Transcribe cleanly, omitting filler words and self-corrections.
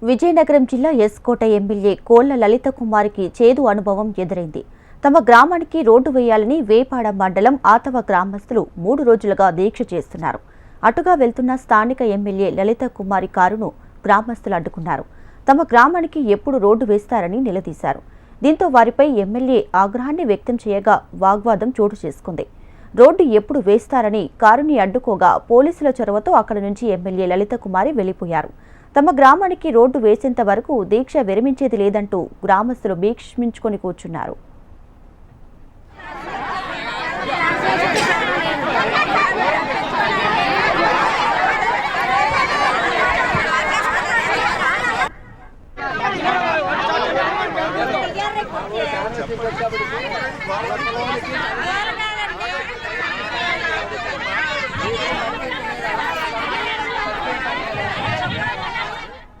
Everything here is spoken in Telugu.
విజయనగరం జిల్లా ఎస్కోట ఎమ్మెల్యే కోళ్ల లలిత కుమారికి చేదు అనుభవం ఎదురైంది. తమ గ్రామానికి రోడ్డు వేయాలని వేపాడ మండలం ఆతవ గ్రామస్తులు 3 రోజులుగా దీక్ష చేస్తున్నారు. అటుగా వెళ్తున్న స్థానిక ఎమ్మెల్యే లలిత కుమారి కారును గ్రామస్తులు అడ్డుకున్నారు. తమ గ్రామానికి ఎప్పుడు రోడ్డు వేస్తారని నిలదీశారు. దీంతో వారిపై ఎమ్మెల్యే ఆగ్రహాన్ని వ్యక్తం చేయగా వాగ్వాదం చోటు చేసుకుంది. రోడ్డు ఎప్పుడు వేస్తారని కారుని అడ్డుకోగా పోలీసుల చొరవతో అక్కడి నుంచి ఎమ్మెల్యే లలిత కుమారి వెళ్లిపోయారు. తమ గ్రామానికి రోడ్డు వేసేంత వరకు దీక్ష విరమించేది లేదంటూ గ్రామస్తులు భీష్మించుకొని కూర్చున్నారు.